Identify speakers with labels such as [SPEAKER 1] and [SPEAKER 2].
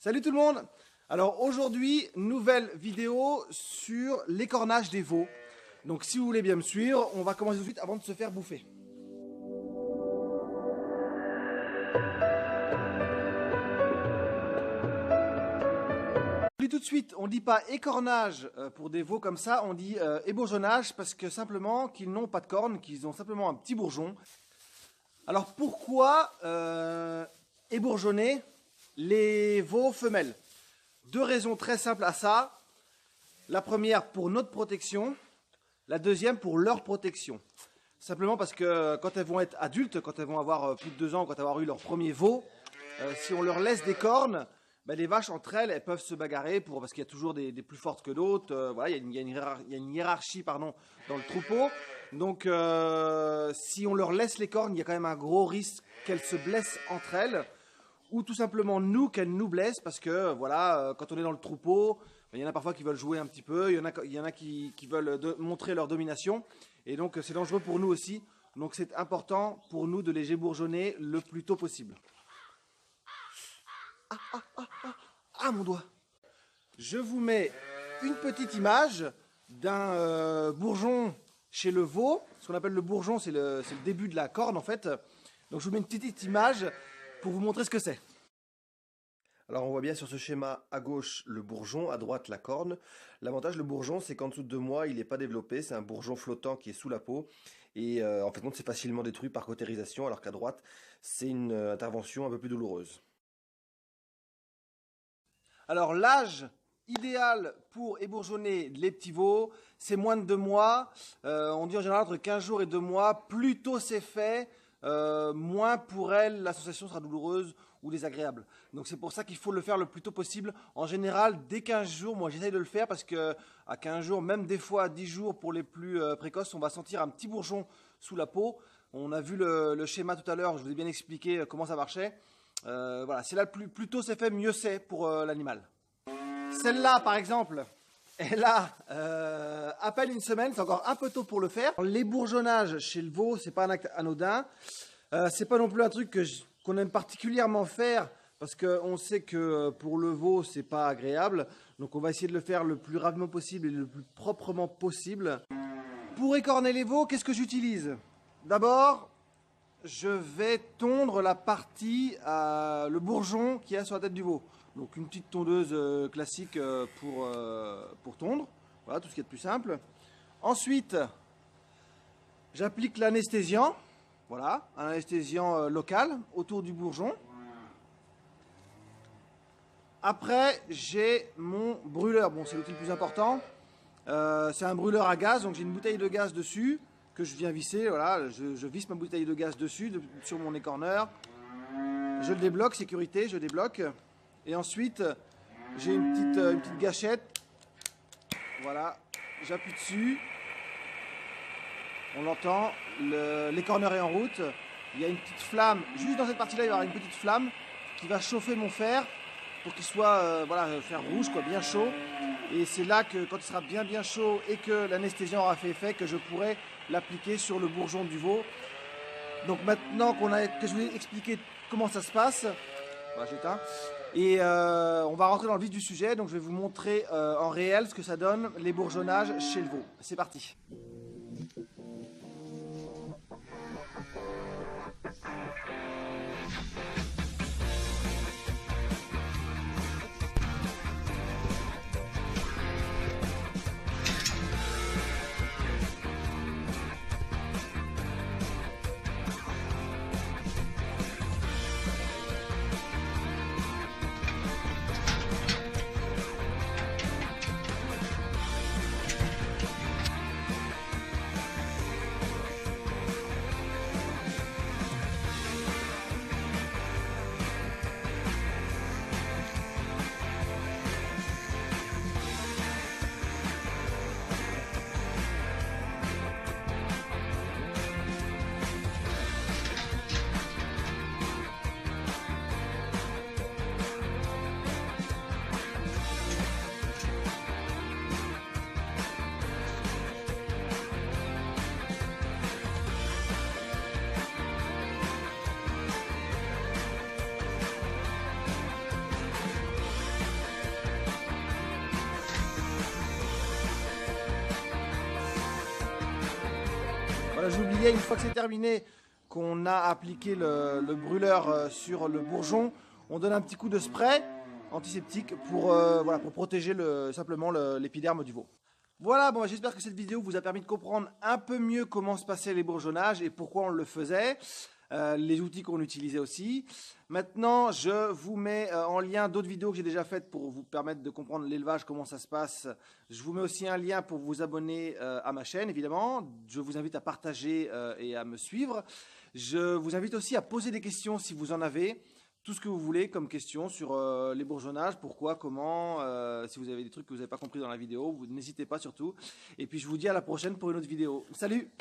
[SPEAKER 1] Salut tout le monde! Alors aujourd'hui, nouvelle vidéo sur l'écornage des veaux. Donc si vous voulez bien me suivre, on va commencer tout de suite avant de se faire bouffer. Tout de suite, on ne dit pas écornage pour des veaux comme ça, on dit ébourgeonnage parce que simplement qu'ils n'ont pas de cornes, qu'ils ont simplement un petit bourgeon. Alors pourquoi ébourgeonner les veaux femelles? Deux raisons très simples à ça. La première pour notre protection, la deuxième pour leur protection. Simplement parce que quand elles vont être adultes, quand elles vont avoir plus de 2 ans, quand elles vont avoir eu leur premier veau, si on leur laisse des cornes, ben les vaches entre elles, elles peuvent se bagarrer parce qu'il y a toujours des plus fortes que d'autres. Voilà, il y a une hiérarchie pardon, dans le troupeau. Donc si on leur laisse les cornes, il y a quand même un gros risque qu'elles se blessent entre elles. Ou tout simplement nous, qu'elles nous blessent parce que voilà, quand on est dans le troupeau, il y en a parfois qui veulent jouer un petit peu, il y en a qui veulent montrer leur domination. Et donc c'est dangereux pour nous aussi. Donc c'est important pour nous de les ébourgeonner le plus tôt possible. Ah mon doigt! Je vous mets une petite image d'un bourgeon chez le veau. Ce qu'on appelle le bourgeon, c'est le début de la corne en fait. Donc je vous mets une petite image pour vous montrer ce que c'est. Alors on voit bien sur ce schéma à gauche le bourgeon, à droite la corne. L'avantage le bourgeon, c'est qu'en dessous de 2 mois, il n'est pas développé. C'est un bourgeon flottant qui est sous la peau. Et en fait, c'est facilement détruit par cautérisation, alors qu'à droite, c'est une intervention un peu plus douloureuse. Alors l'âge idéal pour ébourgeonner les petits veaux, c'est moins de 2 mois. On dit en général entre 15 jours et 2 mois. Plus tôt c'est fait, moins pour elles la sensation sera douloureuse ou désagréable. Donc c'est pour ça qu'il faut le faire le plus tôt possible. En général, dès 15 jours, moi j'essaye de le faire parce que à 15 jours, même des fois à 10 jours pour les plus précoces, on va sentir un petit bourgeon sous la peau. On a vu le schéma tout à l'heure, je vous ai bien expliqué comment ça marchait. Voilà, c'est là plus tôt c'est fait, mieux c'est pour l'animal. Celle-là, par exemple, elle a à peine 1 semaine, c'est encore un peu tôt pour le faire. L'ébourgeonnage chez le veau, c'est pas un acte anodin. C'est pas non plus un truc qu'on aime particulièrement faire parce qu'on sait que pour le veau, c'est pas agréable. Donc on va essayer de le faire le plus rapidement possible et le plus proprement possible. Pour écorner les veaux, qu'est-ce que j'utilise? D'abord, je vais tondre la partie, le bourgeon qu'il y a sur la tête du veau. Donc une petite tondeuse classique pour tondre. Voilà, tout ce qui est de plus simple. Ensuite, j'applique l'anesthésiant. Voilà, un anesthésiant local autour du bourgeon. Après, j'ai mon brûleur. Bon, c'est l'outil le plus important. C'est un brûleur à gaz, donc j'ai une bouteille de gaz dessus que je viens visser. Voilà, je visse ma bouteille de gaz dessus, sur mon écorneur. Je le débloque, sécurité, je débloque. Et ensuite, j'ai une petite gâchette. Voilà, j'appuie dessus. On l'entend, l'écorneur est en route. Il y a une petite flamme, juste dans cette partie-là, il va y avoir une petite flamme qui va chauffer mon fer pour qu'il soit, voilà, fer rouge, quoi, bien chaud. Et c'est là que, quand il sera bien chaud et que l'anesthésiant aura fait effet, que je pourrai l'appliquer sur le bourgeon du veau. Donc maintenant que je vous ai expliqué comment ça se passe, voilà, j'éteins. Et on va rentrer dans le vif du sujet, donc je vais vous montrer en réel ce que ça donne, l'ébourgeonnage chez le veau. C'est parti. j'oubliais, une fois que c'est terminé, qu'on a appliqué le brûleur sur le bourgeon, on donne un petit coup de spray antiseptique pour, voilà, pour protéger simplement l'épiderme du veau. Voilà, bon, j'espère que cette vidéo vous a permis de comprendre un peu mieux comment se passaient les bourgeonnages et pourquoi on le faisait. Les outils qu'on utilisait aussi. Maintenant, je vous mets en lien d'autres vidéos que j'ai déjà faites pour vous permettre de comprendre l'élevage, comment ça se passe. Je vous mets aussi un lien pour vous abonner à ma chaîne, évidemment. Je vous invite à partager et à me suivre. Je vous invite aussi à poser des questions si vous en avez. Tout ce que vous voulez comme question sur les bourgeonnages, pourquoi, comment, si vous avez des trucs que vous n'avez pas compris dans la vidéo, vous n'hésitez pas surtout. Et puis je vous dis à la prochaine pour une autre vidéo. Salut!